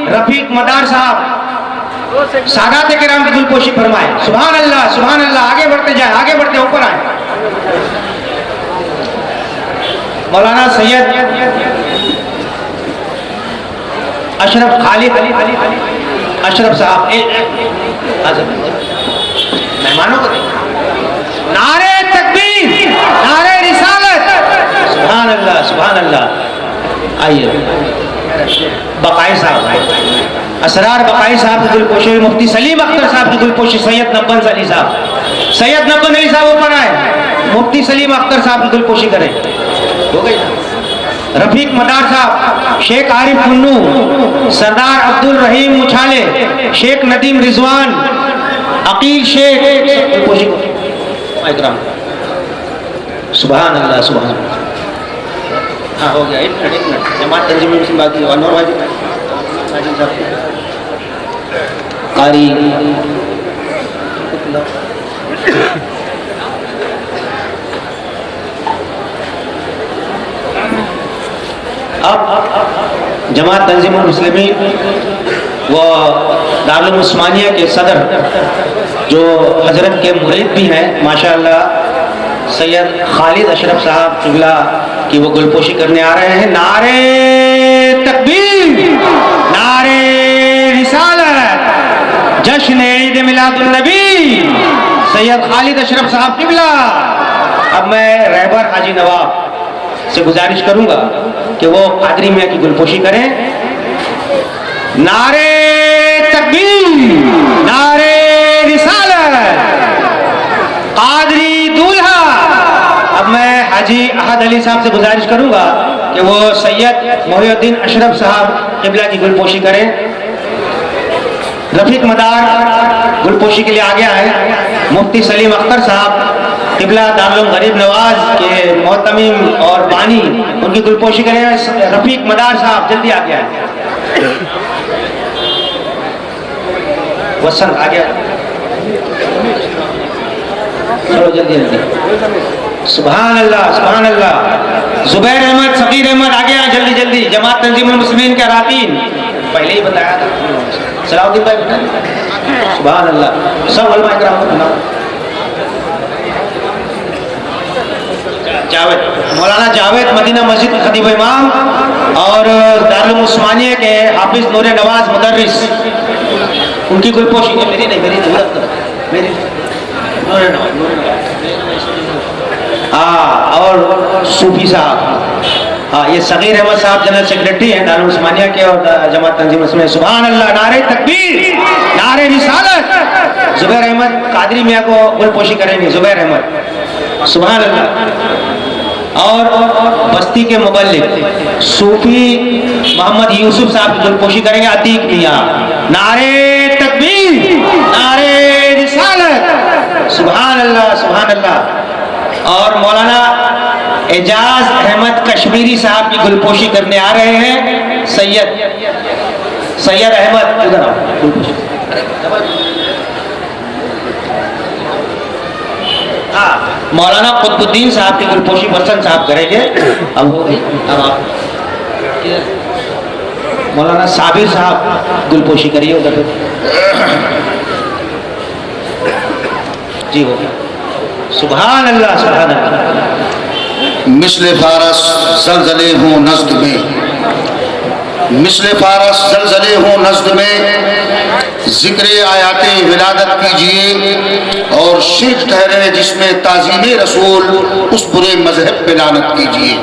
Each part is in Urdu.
رفیق مدار صاحب سادات کرام کی دلپوشی فرمائے. سبحان اللہ سبحان اللہ. آگے بڑھتے جائیں آگے بڑھتے اوپر آئیں. مولانا سید اشرف خالد اشرف صاحب مہمانوں کو نعرہ تکبیر نعرہ رسالت. سبحان اللہ سبحان اللہ. آئیے بقائی صاحب اسرار بقائی صاحب کی دلپوشی. مفتی سلیم اختر صاحب کی دلپوشی. سید نبن علی صاحب سید نبن علی صاحب اوپر آئے. مفتی سلیم اختر صاحب کی دلپوشی کریں. ہو گئی. رفیق مدار صاحب شیخ عارف منو سردار عبد الرحیم مچھالے شیخ ندیم رضوان عقیل شیخ. سبحان اللہ سبحان اللہ. ہاں ہو گیا. ایک منٹ جماعت تنظیم مسلم باقی انور واجب صاحب قاری اب جماعت تنظیم المسلمین و دارالعلوم عثمانیہ کے صدر جو حضرت کے مرید بھی ہیں ماشاءاللہ سید خالد اشرف صاحب قبلہ کی وہ گلپوشی کرنے آ رہے ہیں. نعرہ تکبیر نعرہ رسالت جشن عید میلاد النبی سید خالد اشرف صاحب قبلہ. اب میں رہبر حاجی نواب سے گزارش کروں گا کہ وہ قادری میاں کی گلپوشی کریں. نعرہ تکبیر نعرہ رسالت قادری دولہا. اب میں حاجی احد علی صاحب سے گزارش کروں گا کہ وہ سید محی الدین اشرف صاحب قبلہ کی گلپوشی کریں. رفیق مدار گلپوشی کے لیے آگے آئے. مفتی سلیم اختر صاحب قبلہ دارالعلوم غریب نواز کے محتمم اور بانی ان کی گلپوشی کریں. رفیق مدار صاحب جلدی آگے آئے. وسن آگے چلو جلدی جلدی. سبحان اللہ سبحان اللہ. زبیر احمد صغیر احمد آگے آئے جلدی جلدی. جماعت تنظیم المسلمین کے اراکین پہلے ہی بتایا تھا. صلاح الدین بھائی سبحان اللہ. سب علماء کرام کو جاوید مولانا جاوید مدینہ مسجد کے خطیب امام اور دارالعلوم عثمانیہ کے حافظ نور نواز مدرس ان کی گلپوشی. میری نہیں میری نور نواز اور صوفی صاحب. ہاں یہ صغیر احمد صاحب جنرل سیکریٹری ہیں دارالعلوم عثمانیہ کے اور جماعت تنظیم میں. سبحان اللہ. نعرہ تکبیر نعرہ رسالت. زبیر احمد قادری میاں کو گلپوشی کریں گے. زبیر احمد سبحان اللہ. اور بستی کے مبلغ صوفی محمد یوسف صاحب کی گلپوشی کریں گے. عتیق میاں. نعرہ تکبیر نعرہ رسالت. سبحان اللہ سبحان اللہ. اور مولانا اعجاز احمد کشمیری صاحب کی گلپوشی کرنے آ رہے ہیں. سید احمد ادھر آؤ. مولانا قطب الدین صاحب کی گلپوشی برسن صاحب کریں گے. اب ہو گئی. اب آپ مولانا صابر صاحب گلپوشی کریے ادھر. جی ہو گیا. سبحان اللہ سبحان اللہ. مثل فارس زلزلے ہوں نزد میں مثل فارس زلزلے ہوں نزد میں ذکر آیات ولادت کیجئے اور شرک ٹھہرے جس میں تعظیم رسول اس برے مذہب پہ لعنت کیجئے.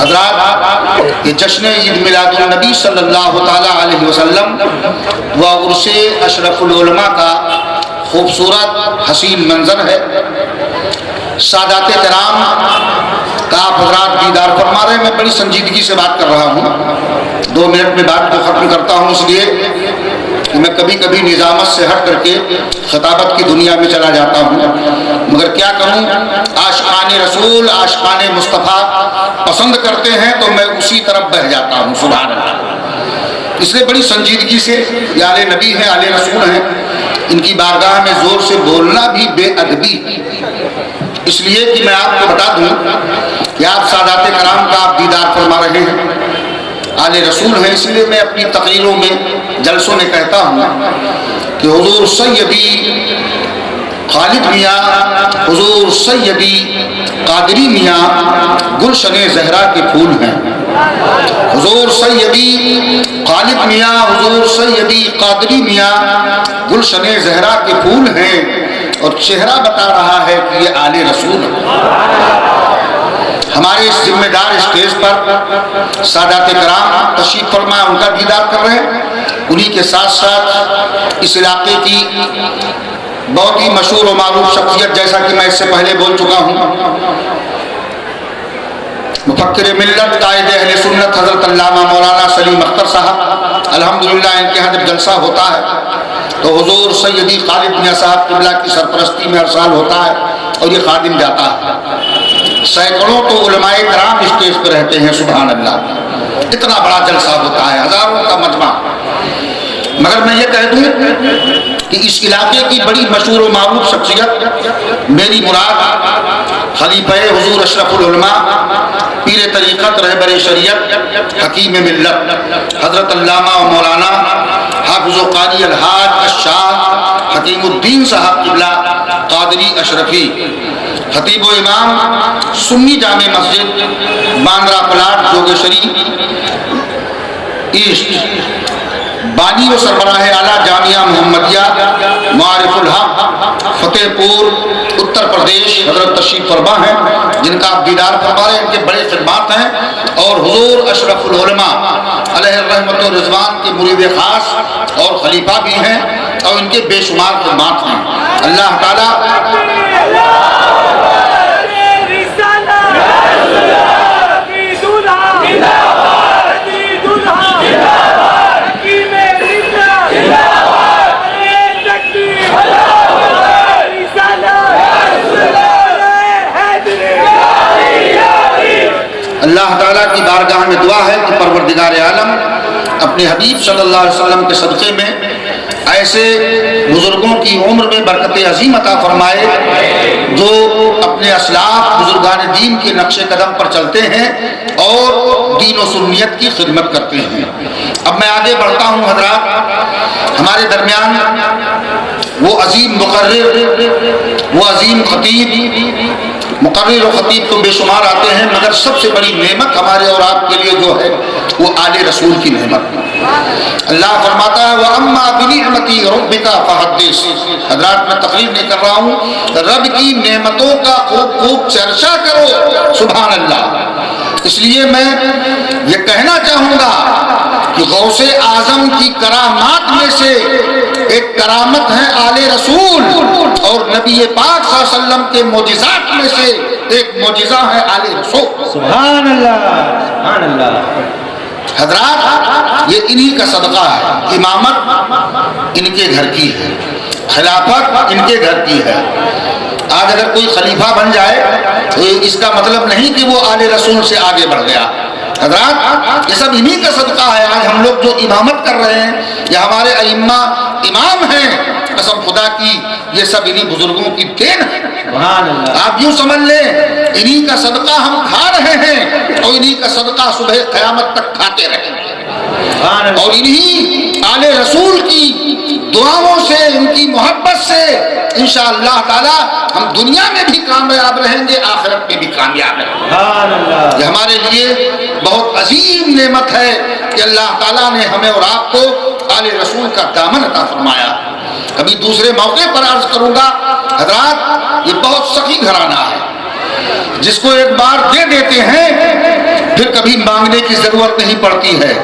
حضرات یہ جشن عید میلاد النبی صلی اللہ تعالیٰ علیہ وسلم و عرس اشرف العلماء کا خوبصورت حسین منظر ہے. سادات کرام کا آپ حضرات دیدار فرما رہے ہیں. میں بڑی سنجیدگی سے بات کر رہا ہوں. 2 منٹ میں بات کو ختم کرتا ہوں اس لیے کہ میں کبھی کبھی نظامت سے ہٹ کر کے خطابت کی دنیا میں چلا جاتا ہوں. مگر کیا کروں, عاشقان رسول عاشقان مصطفیٰ پسند کرتے ہیں تو میں اسی طرف بہہ جاتا ہوں. سبحان اللہ. اس لیے بڑی سنجیدگی سے یہ آل نبی ہیں آل رسول ہیں, ان کی بارگاہ میں زور سے بولنا بھی بے ادبی. اس لیے کہ میں آپ کو بتا دوں کہ آپ سادات کرام کا آپ دیدار فرما رہے ہیں. آل رسول ہیں، اس لیے میں اپنی تقریروں میں جلسوں میں کہتا ہوں کہ حضور سیدی خالد میاں، حضور سیدی قادری میاں گلشن زہرا کے پھول ہیں۔ حضور سیدی خالد میاں، حضور سیدی قادری میاں گلشن زہرا کے پھول ہیں، اور چہرہ بتا رہا ہے کہ یہ آل رسول ہے۔ ہمارے اس ذمہ دار اسٹیج پر سادات کرام تشریف فرما ان کا دیدار کر رہے ہیں، انہی کے ساتھ ساتھ اس علاقے کی بہت ہی مشہور و معروف شخصیت، جیسا کہ میں اس سے پہلے بول چکا ہوں، مفکر ملت قائد اہل سنت حضرت علامہ مولانا سلیم اختر صاحب، الحمدللہ ان کے ہاں جب جلسہ ہوتا ہے تو حضور سیدی خالد میاں صاحب قبلہ کی سرپرستی میں ہر سال ہوتا ہے اور یہ خادم جاتا ہے۔ سینکڑوں تو علماء کرام اسٹیج پہ رہتے ہیں، سبحان اللہ، اتنا بڑا جلسہ ہوتا ہے، ہزاروں کا مجمع۔ مگر میں یہ کہہ دوں کہ اس علاقے کی بڑی مشہور و معروف شخصیت، میری مراد خلیفہ حضور اشرف العلماء، پیر طریقت، رہبر شریعت، حکیم ملت حضرت علامہ و مولانا حافظ و قاری الحاج الشاہ حکیم الدین صاحب قبلہ قادری اشرفی، خطیب و امام سنی جامع مسجد باندرا پلاٹ جوگیشری ایسٹ، بانی و سربراہ اعلیٰ جامعہ محمدیہ معارف الحق فتح پور اتر پردیش حضرت تشریف فرما ہیں، جن کا آپ دیدار فرما رہے ہیں، ان کے بڑے خدمات ہیں، اور حضور اشرف العلماء علیہ الرحمت و رضوان کے مرید خاص اور خلیفہ بھی ہیں، اور ان کے بے شمار خدمات ہیں۔ اللہ تعالیٰ اللہ تعالیٰ کی بارگاہ میں دعا ہے کہ پروردگار عالم اپنے حبیب صلی اللہ علیہ وسلم کے صدقے میں ایسے بزرگوں کی عمر میں برکت عظیم عطا فرمائے جو اپنے اسلاف بزرگان دین کے نقش قدم پر چلتے ہیں اور دین و سنیت کی خدمت کرتے ہیں۔ اب میں آگے بڑھتا ہوں حضرات، ہمارے درمیان وہ عظیم مقرر، وہ عظیم خطیب، مقرر و خطیب تو بے شمار آتے ہیں، مگر سب سے بڑی نعمت ہمارے اور آپ کے لیے جو ہے وہ آل رسول کی نعمت۔ اللہ فرماتا ہے وَأَمَّا بِنِعْمَتِ رَبِّكَ فَحَدِّثْ۔ حضرات میں تقریر نہیں کر رہا ہوں، رب کی نعمتوں کا خوب خوب چرچا کرو، سبحان اللہ۔ اس لیے میں یہ کہنا چاہوں گا کہ غوث اعظم کی کرامات میں سے ایک کرامت ہے آل رسول، اور نبی پاک صلی اللہ علیہ وسلم کے معجزات میں سے ایک معجزہ ہے آل رسول، سبحان اللہ، سبحان اللہ۔ حضرات یہ انہی کا صدقہ ہے، امامت ان کے گھر کی ہے، خلافت ان کے گھر کی ہے۔ آج اگر کوئی خلیفہ بن جائے تو اس کا مطلب نہیں کہ وہ آل رسول سے آگے بڑھ گیا۔ حضرات یہ سب انہی کا صدقہ ہے۔ آج ہم لوگ جو امامت کر رہے ہیں یا ہمارے ائمہ امام ہیں، قسم خدا کی یہ سب انہی بزرگوں کی دین ہے۔ سبحان اللہ۔ آپ یوں سمجھ لیں انہی کا صدقہ ہم کھا رہے ہیں، اور انہی کا صدقہ صبح قیامت تک کھاتے رہیں گے، اور انہی آل رسول کی دعاؤں سے، ان کی محبت سے انشاءاللہ تعالی ہم دنیا میں بھی کامیاب رہیں گے، آخرت میں بھی کامیاب رہیں گے۔ سبحان اللہ۔ یہ ہمارے لیے بہت عظیم نعمت ہے کہ اللہ تعالیٰ نے ہمیں اور آپ کو آل رسول کا دامن عطا فرمایا۔ کبھی دوسرے موقع پر عرض کروں گا حضرات، یہ بہت سخی گھرانہ ہے، جس کو ایک بار دے دیتے ہیں پھر کبھی مانگنے کی ضرورت نہیں پڑتی ہے۔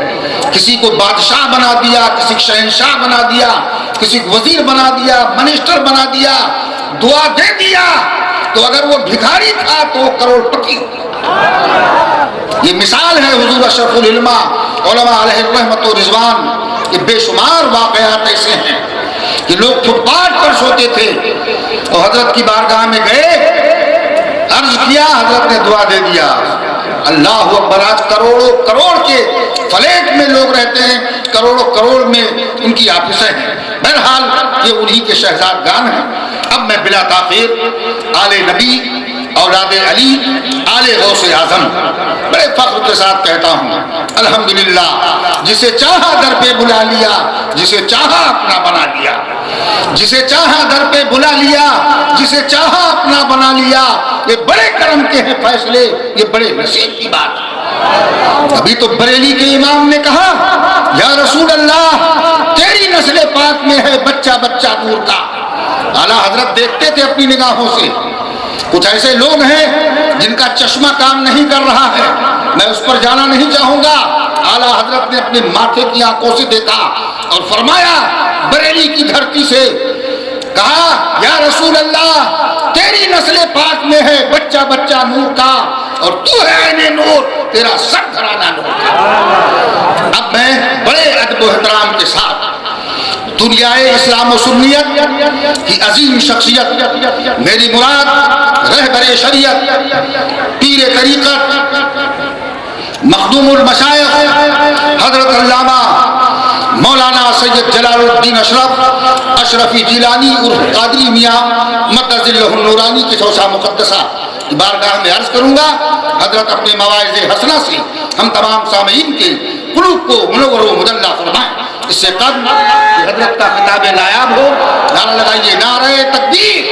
کسی کو بادشاہ بنا دیا، کسی کو شہنشاہ بنا دیا، کسی کو وزیر بنا دیا، منسٹر بنا دیا، دعا دے دیا، تو اگر وہ بھکاری تھا تو وہ کروڑ پتی ہوتا۔ یہ مثال ہے حضور اشرف العلماء علماء علیہ الرحمت و رضوان کے بے شمار واقعات ایسے ہیں کہ لوگ فٹ پاتھ پر سوتے تھے اور حضرت کی بارگاہ میں گئے، عرض کیا، حضرت نے دعا دے دیا۔ اللہ اکبر، آج کروڑوں کروڑ کے فلیٹ میں لوگ رہتے ہیں، کروڑوں کروڑ میں ان کی آفیسیں ہیں۔ بہرحال یہ انہی کے شہزادگان ہیں۔ اب میں بلا تاخیر آل نبی اولاد علی آل غوث اعظم، بڑے فخر کے ساتھ کہتا ہوں الحمدللہ، جسے چاہا در پہ بلا لیا، جسے چاہا اپنا بنا لیا، جسے چاہا در پہ بلا لیا، جسے چاہا اپنا بنا لیا۔ یہ بڑے کرم کے ہیں فیصلے، یہ بڑے نصیب کی بات ہے۔ ابھی تو بریلی کے امام نے کہا یا رسول اللہ تیری نسل پاک میں ہے بچہ بچہ نور کا۔ اعلیٰ حضرت دیکھتے تھے اپنی نگاہوں سے، کچھ ایسے لوگ ہیں جن کا چشمہ کام نہیں کر رہا ہے، میں اس پر جانا نہیں چاہوں گا۔ اعلیٰ حضرت نے اپنے ماتھے کی آنکھوں سے دیکھا اور فرمایا بریلی کی دھرتی سے، کہا یا رسول اللہ تیری نسل پاک میں ہے بچہ بچہ نور کا، اور تو ہے عین نور، تیرا سر گھرانہ نور کا۔ اب میں بڑے ادب و احترام کے ساتھ دنیائے اسلام و سنیت کی عظیم شخصیت، میری مراد رہبر شریعت، پیر طریقت، مخدوم المشائخ حضرت علامہ مولانا سید جلال الدین اشرفی جیلانی عرف قادری میاں مدد ذلہ النورانی کی توسع مقدسہ کی بارگاہ میں عرض کروں گا۔ حضرت اپنے مواعظ حسنہ سے ہم تمام سامعین کے قلوب کو منور و مدلہ فرمائیں۔ اس سے قبل کہ حضرت کا خطاب نایاب ہو، نعرہ لگائیے نعرہ تکبیر،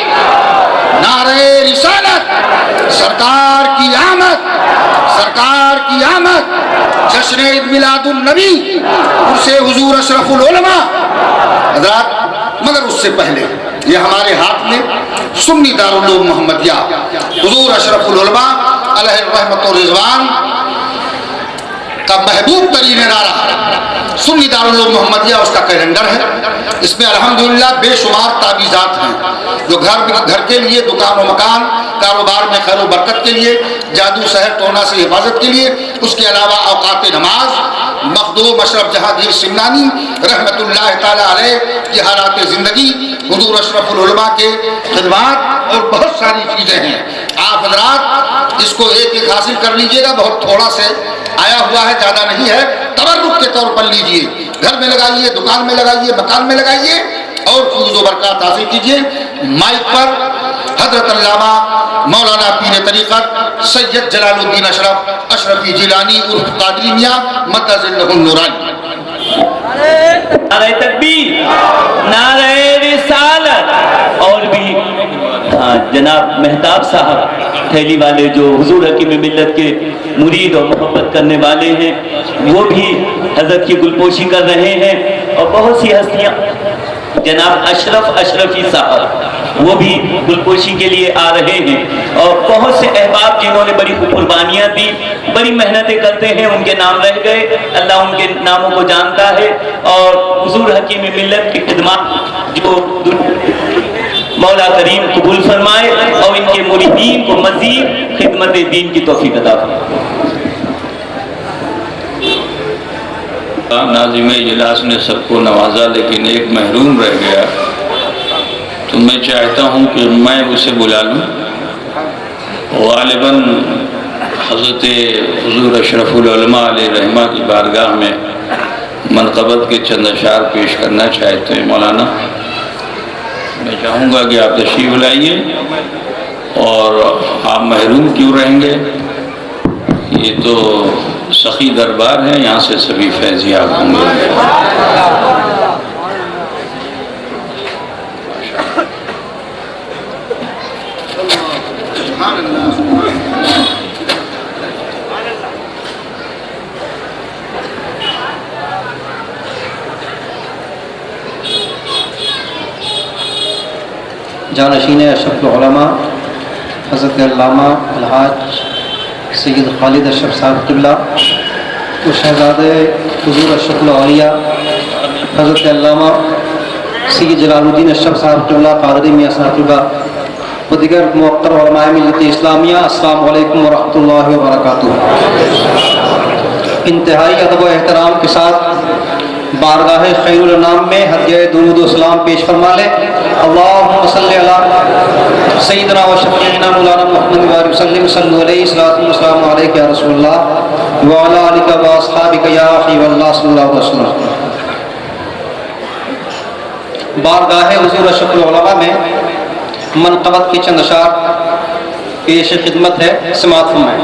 نعرہ رسالت، سرکار کی آمد، سرکار کی آمد، جشن عید میلاد النبی، عرس حضور اشرف العلماء۔ حضرات مگر اس سے پہلے یہ ہمارے ہاتھ میں سنی دارالعلوم محمدیہ حضور اشرف العلماء علیہ الرحمت و رضوان کا محبوب ترین ادارہ سنی دارالعلوم محمدیہ، اس کا کیلنڈر ہے۔ اس میں الحمدللہ بے شمار تعویذات ہیں جو گھر کے لیے، دکان و مکان، کاروبار میں خیر و برکت کے لیے، جادو سحر ٹونا سے حفاظت کے لیے، اس کے علاوہ اوقات نماز، مخدوم اشرف جہانگیر سمنانی رحمت اللہ تعالی علیہ کی حالات زندگی، حضور اشرف العلماء کے خدمات اور بہت ساری چیزیں ہیں۔ آپ حضرات اس کو ایک ایک حاصل کر لیجئے گا، بہت تھوڑا سے آیا ہوا ہے، زیادہ نہیں ہے، تبرک کے طور پر لیجئے، گھر میں لگائیے، دکان میں لگائیے، مکان میں لگائیے اور فیض و برکات حاصل کیجئے۔ مائک پر حضرت علامہ مولانا پیر طریقت سید جلال الدین اشرفی جیلانی عرف قادری میاں مدد ذلہ النورانی۔ نعرہ تکبیر، نعرہ رسالت، اور بھی جناب مہتاب صاحب تھیلی والے جو حضور حکیم ملت کے مرید اور محبت کرنے والے ہیں، وہ بھی حضرت کی گلپوشی کر رہے ہیں، اور بہت سی ہستیاں، جناب اشرفی صاحب وہ بھی گلپوشی کے لیے آ رہے ہیں، اور بہت سے احباب جنہوں نے بڑی قربانیاں دی، بڑی محنتیں کرتے ہیں، ان کے نام رہ گئے، اللہ ان کے ناموں کو جانتا ہے، اور حضور حکیم ملت کی خدمات جو مولا کریم قبول فرمائے اور ان کے مریدین کو مزید خدمت دین کی توفیق عطا فرمائے۔ ناظم اجلاس نے سب کو نوازا لیکن ایک محروم رہ گیا، تو میں چاہتا ہوں کہ میں اسے بلا لوں۔ غالباً حضرت حضور اشرف العلماء علیہ رحمہ کی بارگاہ میں منقبت کے چند اشعار پیش کرنا چاہتے ہیں۔ مولانا میں چاہوں گا کہ آپ تشریف لائیے، اور آپ محروم کیوں رہیں گے؟ یہ تو سخی دربار ہے، یہاں سے سبھی فیضیاب ہوں گے۔ جانشین اشرف العلماء حضرت علامہ الحاج سید خالد اشرف صاحب قبلہ و شہزادہ حضور اشرف الاولیاء حضرت علامہ سید جلال الدین اشرف صاحب قبلہ قادری میاں صاحب قبلہ و دیگر موقر علماء ملت اسلامیہ، السلام علیکم ورحمۃ اللہ وبرکاتہ۔ انتہائی ادب و احترام کے ساتھ بارگاہ خیر الانام میں ہدیہ درود و سلام پیش فرما لیں۔ اللہم صلی علی سیدنا و شفیعنا مولانا محمد وآلہ وسلم، صلو علیہ السلام علیکہ یا رسول اللہ وعلی آلکہ و اصحابکہ یا حبیب اللہ صلی اللہ علیہ وسلم۔ بارگاہ حضور اشرف العلماء میں منقبت کی چند اشعار پیش خدمت ہے، سماعت فرمائیں۔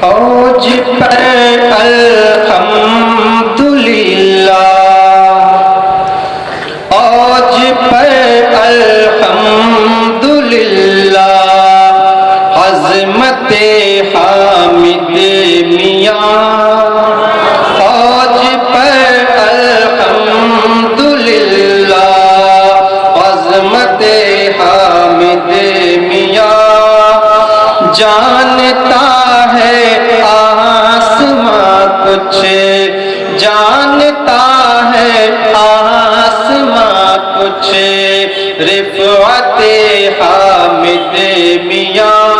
اوج پر الحمدللہ، اوج پر الحمدللہ، عظمت حامد میاں، اوج پر الحمدللہ، عظمت حامد میاں، جانتا ہے آسماں کچھ، جانتا ہے آسماں کچھ، رفعت حامد میاں،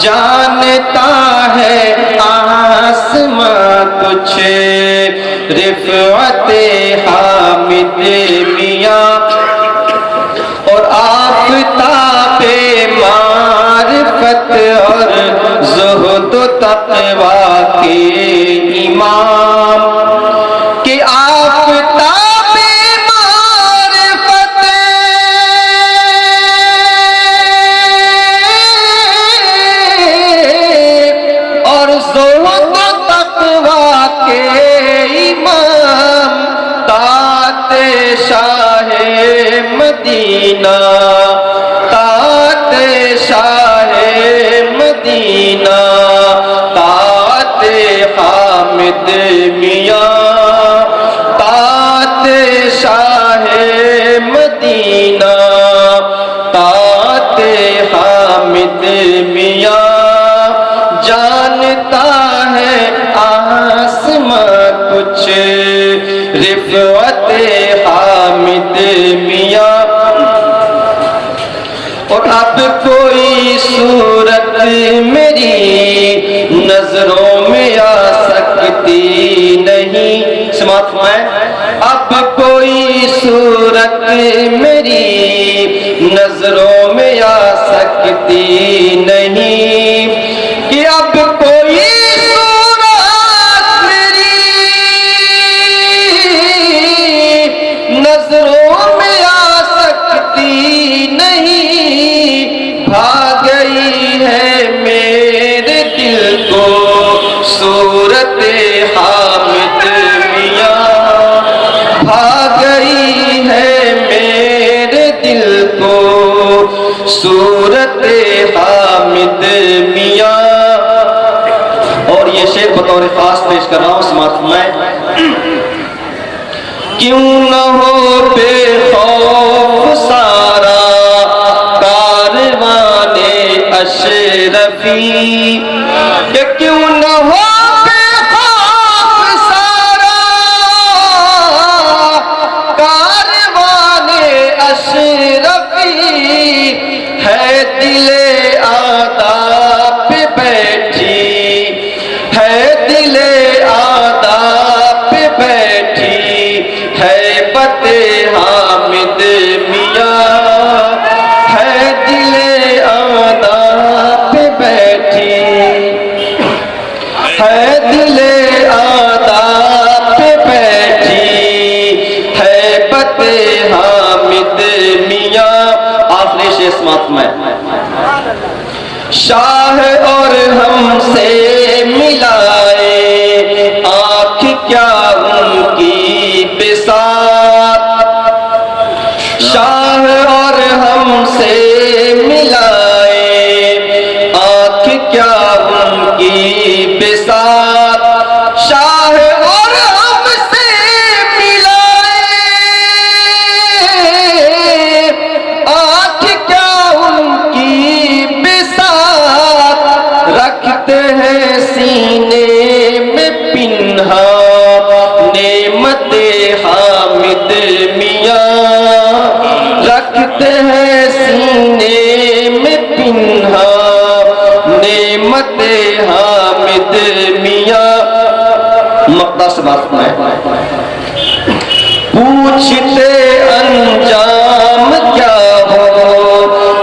جانتا ہے آسماں کچھ، رفعت حامد میاں، اور آفتاب معرفت اور زہد و تقوی کے امام، کہ آفتاب معرفت اور زہد و تقوی کے امام، طاعت شاہ مدینہ، طاعت شاہ مدینہ، طاعت حامد میاں، طاعت شاہ مدینہ، طاعت حامد میاں، جانتا ہے آسماں کچھ، رفعت حامد میاں، اور اب کوئی صورت میری نظروں میں آ سکتی نہیں، سماعت فرمائیں، اب کوئی صورت میری نظروں میں آ سکتی نہیں، کہ اب کوئی صورت میری نظروں میں آ سکتی نہیں، بھاگ گئی ہے میرے دل کو صورت حامد میاں، بھاگ گئی ہے میرے دل کو صورت حامد میاں، اور یہ شعر بطور خاص پیش کر رہا ہوں، سماعت فرمائیں۔ کیوں نہ ہو بے خوف سارا کاروان اشرفی، کہ کیوں نہ ہو بے خوف سارا کاروان اشرفی، ہے دل آداب پہ بیٹھی، ہے دل آداب پہ بیٹھی، ہے بت حامد میاں، ہے دل آداب پہ بیٹھی، ہے دل آداب پہ بیٹھی، ہے بت حامد میاں، آخری شعر سماعت میں، شاہ اور ہم سے ملائے آنکھ کیا ان کی بساط، شاہ اور ہم سے ملائے آنکھ کیا ان کی بساط، شاہ اور ہم سے ملائے آنکھ کیا ان کی بساط، رکھتے ہیں سینے میں پنہا نعمت حامد میاں، رکھتے ہیں سینے میں پنہا نعمت حامد میاں، مقطع سے بات میں پوچھتے انجام کیا ہو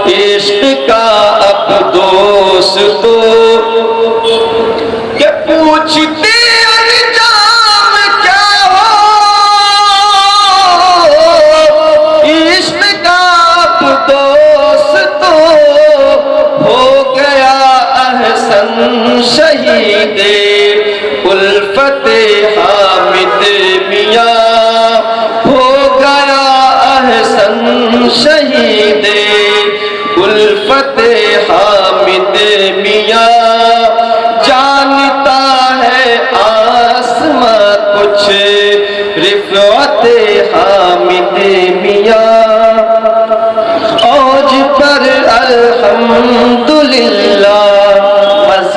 عشق کا اب دوستو، کہ پوچھتے انجام کیا ہو احسن شہید الفت حامد میاں ہو گیا احسن شہید الفت حامد میاں جانتا ہے آسماں کچھ رفعت حامد میاں اوج پر الحمدللہ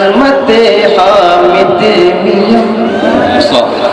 عظمت حامد میاں